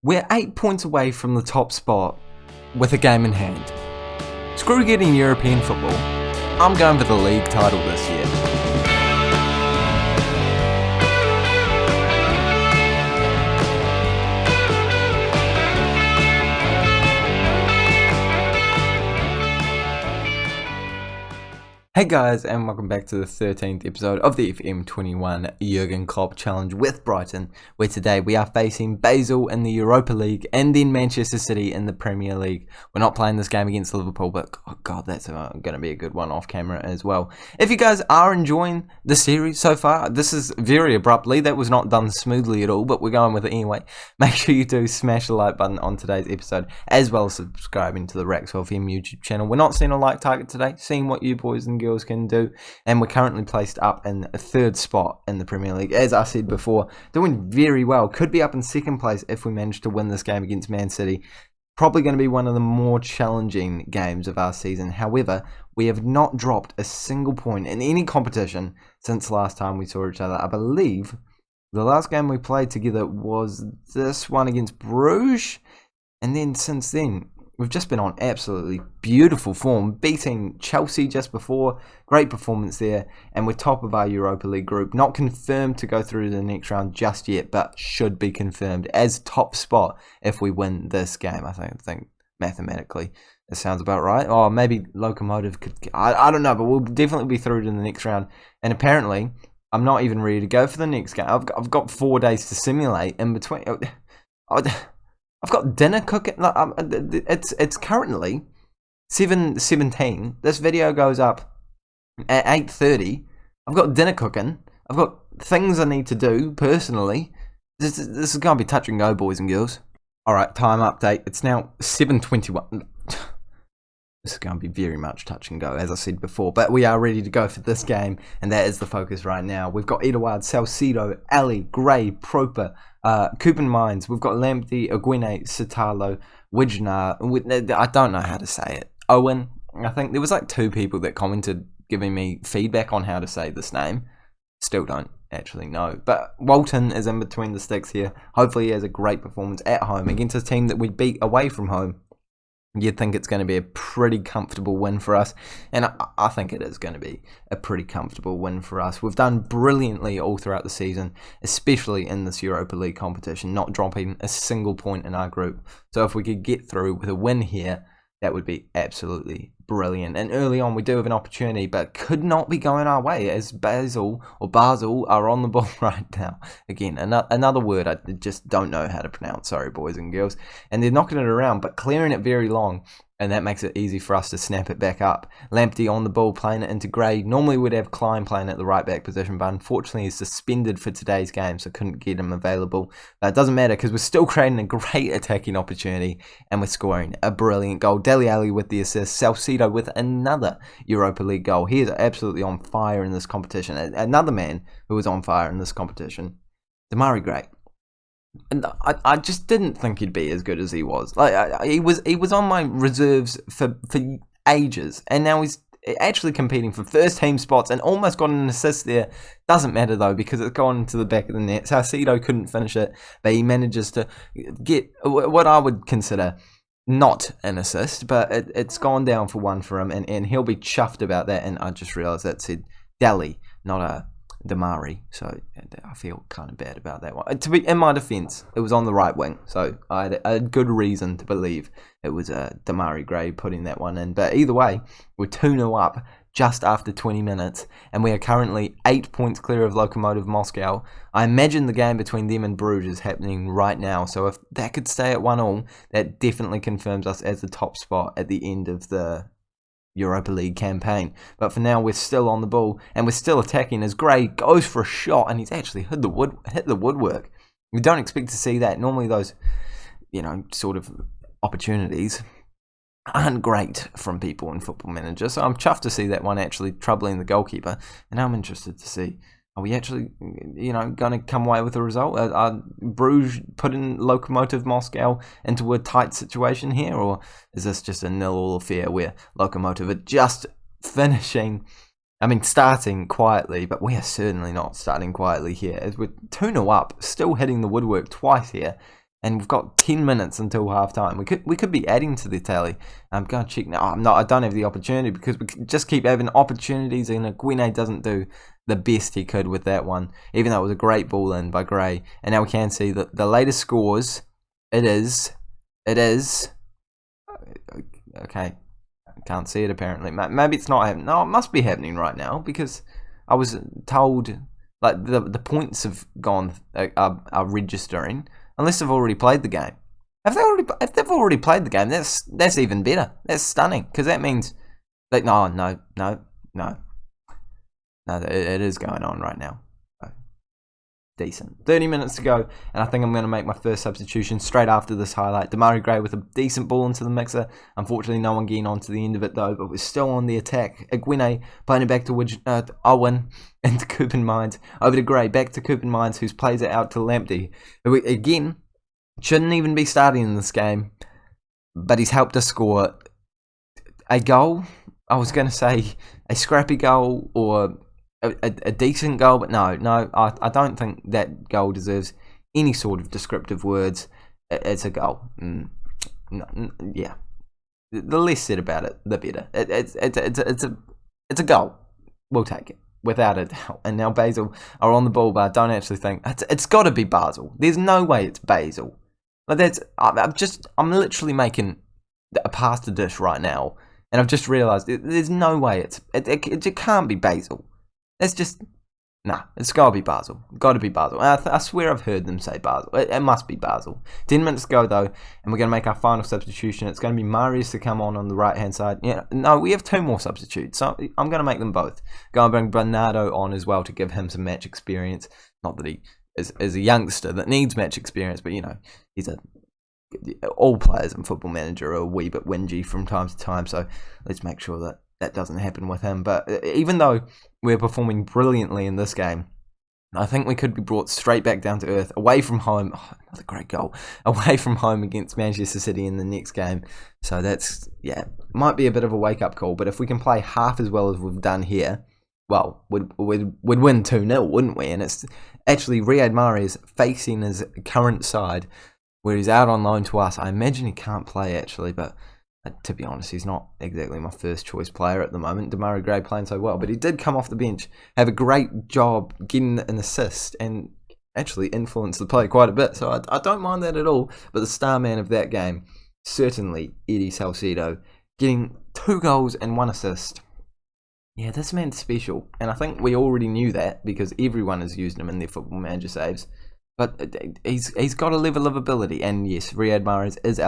We're 8 points away from the top spot with a game in hand. Screw getting European football, I'm going for the league title this year. Hey guys, and welcome back to the 13th episode of the FM21 Jürgen Klopp Challenge with Brighton, where today we are facing Basel in the Europa League and then Manchester City in the Premier League. We're not playing this game against Liverpool, but oh god, that's going to be a good one off camera as well. If you guys are enjoying the series so far, this is very abruptly, that was not done smoothly at all, but we're going with it anyway. Make sure you do smash the like button on today's episode, as well as subscribing to the Brighton FM YouTube channel. We're not seeing a like target today, seeing what you boys and girls can do, and we're currently placed up in a third spot in the Premier League. As I said before, doing very well. Could be up in second place if we manage to win this game against Man City. Probably going to be one of the more challenging games of our season. However, we have not dropped a single point in any competition since the last time we saw each other. I believe the last game we played together was this one against Bruges, and then since then we've just been on absolutely beautiful form, beating Chelsea just before. Great performance there, and we're top of our Europa League group. Not confirmed to go through to the next round just yet, but should be confirmed as top spot if we win this game. I think mathematically it sounds about right. Oh, maybe Locomotive could. I don't know, but we'll definitely be through to the next round. And apparently, I'm not even ready to go for the next game. I've got 4 days to simulate in between. I've got dinner cooking. It's currently 7:17. This video goes up at 8:30. I've got dinner cooking. I've got things I need to do personally. This is going to be touch and go, boys and girls. All right, time update. It's now 7:21. This is going to be very much touch and go, as I said before. But we are ready to go for this game, and that is the focus right now. We've got Edouard, Salcedo, Ali, Gray, Proper, Coupon Mines. We've got Lamptey, Aguine, Sitalo, Wijnar. I don't know how to say it. Owen. I think there was like 2 people that commented giving me feedback on how to say this name. Still don't actually know. But Walton is in between the sticks here. Hopefully he has a great performance at home against a team that we beat away from home. You'd think it's going to be a pretty comfortable win for us, and I think it is going to be a pretty comfortable win for us. We've done brilliantly all throughout the season, especially in this Europa League competition, not dropping a single point in our group. So if we could get through with a win here, that would be absolutely brilliant. And early on, we do have an opportunity, but could not be going our way as Basel are on the ball right now. Again, another word I just don't know how to pronounce. Sorry, boys and girls. And they're knocking it around, but clearing it very long. And that makes it easy for us to snap it back up. Lamptey on the ball, playing it into Gray. Normally we'd have Klein playing at the right back position, but unfortunately he's suspended for today's game, so couldn't get him available. But it doesn't matter, because we're still creating a great attacking opportunity, and we're scoring a brilliant goal. Dele Alli with the assist, Salcedo with another Europa League goal. He is absolutely on fire in this competition. Another man who was on fire in this competition, Demarai Gray. And I just didn't think he'd be as good as he was. Like he was on my reserves for ages, and now he's actually competing for first team spots and almost got an assist there. Doesn't matter though, because it's gone into the back of the net. Salcedo couldn't finish it, but he manages to get what I would consider not an assist, but it's gone down for one for him, and he'll be chuffed about that. And I just realised that said Deli, not a Demarai, so I feel kind of bad about that one. To be in my defence, it was on the right wing, so I had a good reason to believe it was Demarai Gray putting that one in. But either way, we're 2-0 up just after 20 minutes, and we are currently 8 points clear of Lokomotiv Moscow. I imagine the game between them and Bruges is happening right now, so if that could stay at 1-1, that definitely confirms us as the top spot at the end of the Europa League campaign. But for now, we're still on the ball, and we're still attacking as Gray goes for a shot, and he's actually hit the woodwork. We don't expect to see that. Normally those, sort of opportunities aren't great from people in Football Manager, so I'm chuffed to see that one actually troubling the goalkeeper, and I'm interested to see, are we actually, going to come away with a result? Are Bruges putting Lokomotiv Moscow into a tight situation here, or is this just a 0-0 affair where Lokomotiv are just starting quietly, but we are certainly not starting quietly here, as we're 2-0 up, still hitting the woodwork twice here, and we've got 10 minutes until half time. We could be adding to the tally. I'm going to check now. I don't have the opportunity because we just keep having opportunities, and Aguine doesn't do the best he could with that one, even though it was a great ball in by Gray. And now we can see that the latest scores, it is, okay, I can't see it apparently. Maybe it's not happening. No, it must be happening right now because I was told like the points have gone, are registering, unless they've already played the game. If they've already played the game, that's even better. That's stunning because that means that no, it is going on right now. So, decent. 30 minutes to go, and I think I'm going to make my first substitution straight after this highlight. Demarai Gray with a decent ball into the mixer. Unfortunately, no one getting onto the end of it though, but we're still on the attack. Aguine playing it back to Owen into Coopin Mines. Over to Gray, back to Coopin Mines, who plays it out to Lamptey. Again, shouldn't even be starting in this game, but he's helped us score a goal. I was going to say a scrappy goal or a decent goal, but no, I don't think that goal deserves any sort of descriptive words. It's a goal. Yeah, the less said about it, the better. It's a goal. We'll take it without a doubt. And now Basel are on the ball, but I don't actually think it's got to be Basel. There's no way it's Basel. Like I'm literally making a pasta dish right now, and I've just realised there's no way it can't be Basel. It's just, nah, it's got to be Basel. Got to be Basel. I swear I've heard them say Basel. It must be Basel. 10 minutes to go, though, and we're going to make our final substitution. It's going to be Marius to come on the right-hand side. Yeah, no, we have 2 more substitutes, so I'm going to make them both. Going to bring Bernardo on as well to give him some match experience. Not that he is a youngster that needs match experience, but, he's all players in Football Manager are a wee bit whingy from time to time, so let's make sure that doesn't happen with him. But even though we're performing brilliantly in this game, I think we could be brought straight back down to earth, away from home. Oh, another great goal. Away from home against Manchester City in the next game. So that's, might be a bit of a wake-up call. But if we can play half as well as we've done here, well, we'd win 2-0, wouldn't we? And it's actually Riyad Mahrez facing his current side, where he's out on loan to us. I imagine he can't play, actually, but to be honest, he's not exactly my first choice player at the moment. Demarai Gray playing so well, but he did come off the bench, have a great job getting an assist, and actually influence the play quite a bit. So I don't mind that at all. But the star man of that game, certainly Eddie Salcedo, getting 2 goals and 1 assist. Yeah, this man's special. And I think we already knew that because everyone has used him in their Football Manager saves. But he's got a level of ability. And yes, Riyad Mahrez is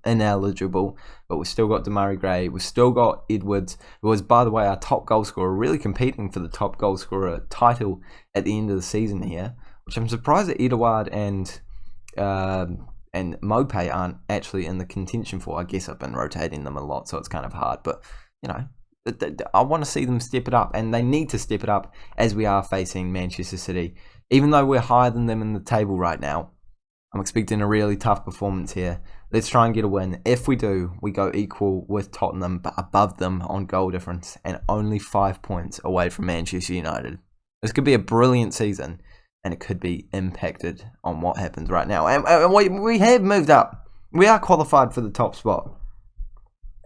ineligible. But we've still got Demarai Gray. We've still got Edwards, who was, by the way, our top goal scorer, really competing for the top goal scorer title at the end of the season here. Which I'm surprised that Edouard and Maupay aren't actually in the contention for. I guess I've been rotating them a lot, so it's kind of hard. But, you know, I want to see them step it up. And they need to step it up as we are facing Manchester City. Even though we're higher than them in the table right now, I'm expecting a really tough performance here. Let's try and get a win. If we do, we go equal with Tottenham, but above them on goal difference, and only 5 points away from Manchester United. This could be a brilliant season, and it could be impacted on what happens right now. And we have moved up. We are qualified for the top spot.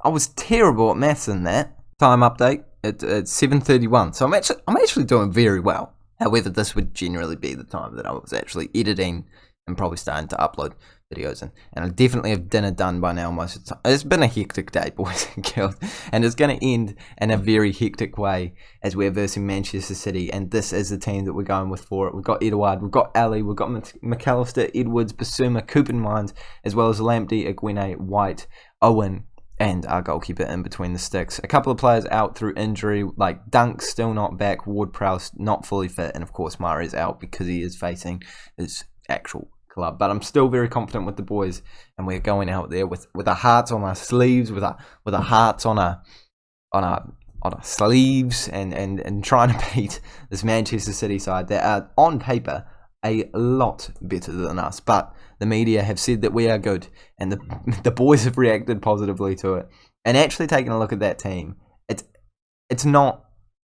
I was terrible at maths in that. Time update at 7:31, so I'm actually doing very well. However, this would generally be the time that I was actually editing and probably starting to upload videos. And I definitely have dinner done by now most of the time. It's been a hectic day, boys and girls. And it's going to end in a very hectic way as we're versing Manchester City. And this is the team that we're going with for it. We've got Edouard, we've got Ali, we've got McAllister, Edwards, Bissouma, Coopin Mines, as well as Lamptey, Aguine, White, Owen, and our goalkeeper in between the sticks. A couple of players out through injury, like Dunk still not back, Ward-Prowse not fully fit, and of course Mahrez out because he is facing his actual club. But I'm still very confident with the boys, and we're going out there with our hearts on our sleeves, with our hearts on our sleeves, and trying to beat this Manchester City side that are on paper a lot better than us. But the media have said that we are good, and the boys have reacted positively to it. And actually taking a look at that team, it's not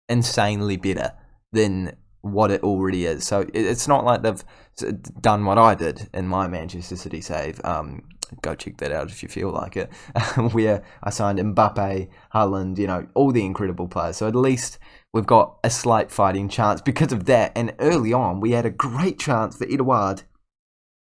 insanely better than what it already is. So it's not like they've done what I did in my Manchester City save. Go check that out if you feel like it. Where I signed Maupay, Haaland, you know, all the incredible players. So at least we've got a slight fighting chance because of that. And early on, we had a great chance for Edouard.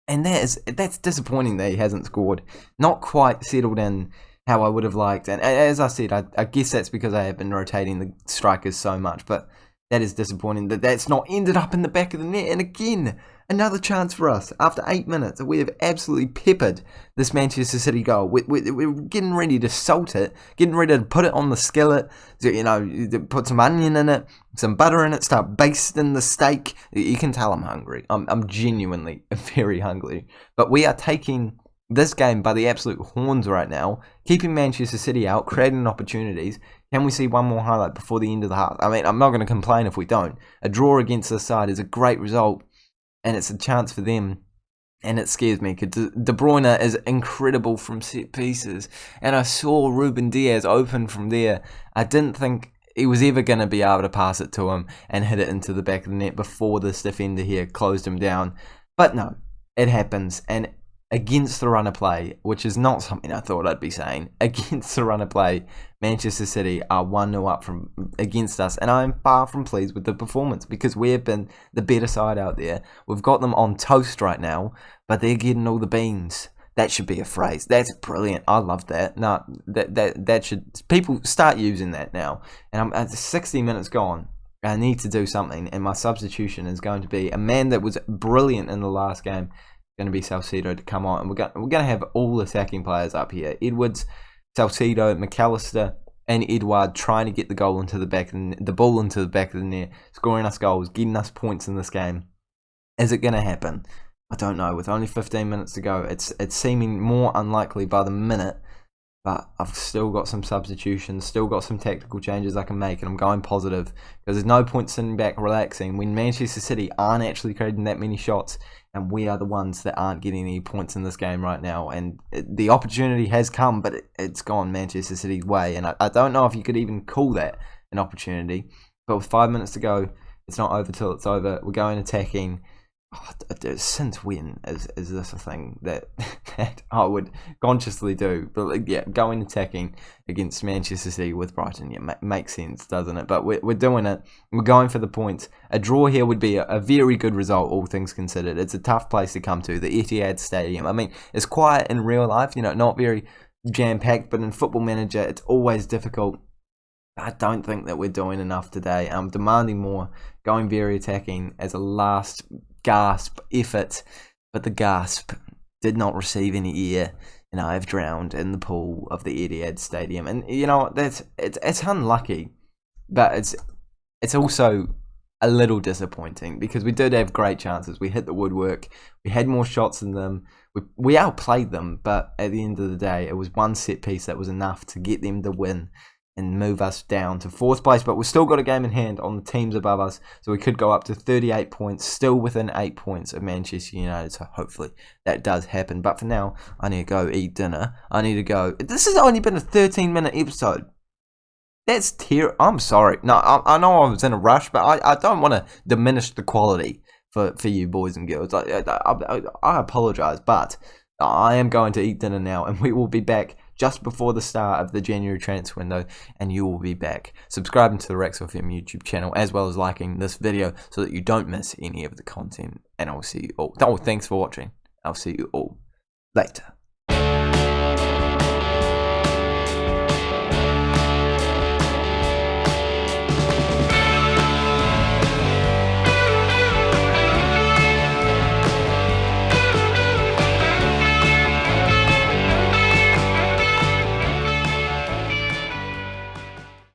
And that's disappointing that he hasn't scored. Not quite settled in how I would have liked. And as I said, I guess that's because I have been rotating the strikers so much. But that is disappointing that that's not ended up in the back of the net. And again, another chance for us. After 8 minutes, we have absolutely peppered this Manchester City goal. We're getting ready to salt it, getting ready to put it on the skillet, you know, put some onion in it, some butter in it, start basting the steak. You can tell I'm hungry. I'm genuinely very hungry. But we are taking this game by the absolute horns right now, keeping Manchester City out, creating opportunities. Can we see one more highlight before the end of the half? I mean, I'm not going to complain if we don't. A draw against this side is a great result, and it's a chance for them. And it scares me because De Bruyne is incredible from set pieces. And I saw Ruben Diaz open from there. I didn't think he was ever going to be able to pass it to him and hit it into the back of the net before this defender here closed him down. But no, it happens. And against the run of play, which is not something I thought I'd be saying, against the run of play, Manchester City are 1-0 up against us, and I'm far from pleased with the performance because we have been the better side out there. We've got them on toast right now, but they're getting all the beans. That should be a phrase. That's brilliant. I love that. No, that should, people start using that now. And I'm at 60 minutes gone. I need to do something, and my substitution is going to be a man that was brilliant in the last game. Going to be Salcedo to come on, and we're going to have all attacking players up here. Edwards, Salcedo, McAllister, and Edouard trying to get the goal into the back of the ball into the back of the net, scoring us goals, getting us points in this game. Is it going to happen? I don't know. With only 15 minutes to go, it's seeming more unlikely by the minute. But I've still got some substitutions, still got some tactical changes I can make, and I'm going positive because there's no point sitting back relaxing when Manchester City aren't actually creating that many shots, and we are the ones that aren't getting any points in this game right now. And the opportunity has come, but it's gone Manchester City's way, and I don't know if you could even call that an opportunity. But with 5 minutes to go, it's not over till it's over. We're going attacking. Since when is this a thing that I would consciously do? But yeah, going attacking against Manchester City with Brighton, yeah, makes sense, doesn't it? But we're doing it. We're going for the points. A draw here would be a very good result, all things considered. It's a tough place to come to, the Etihad Stadium. I mean, it's quiet in real life, you know, not very jam-packed, but in Football Manager, it's always difficult. I don't think that we're doing enough today. I'm demanding more, going very attacking as a last gasp effort, but the gasp did not receive any air, and I've drowned in the pool of the Etihad Stadium. And you know, it's unlucky, but it's also a little disappointing because we did have great chances. We hit the woodwork. We had more shots than them. We outplayed them, but at the end of the day, it was one set piece that was enough to get them to win and move us down to 4th place, but we've still got a game in hand on the teams above us, so we could go up to 38 points, still within 8 points of Manchester United, so hopefully that does happen. But for now, I need to go eat dinner. I need to go. This has only been a 13-minute episode. That's I'm sorry. No, I know I was in a rush, but I don't want to diminish the quality for you boys and girls. I apologise, but I am going to eat dinner now, and we will be back just before the start of the January transfer window, and you will be back subscribing to the Rex FM YouTube channel, as well as liking this video so that you don't miss any of the content. And I'll see you all. Oh, thanks for watching. I'll see you all later.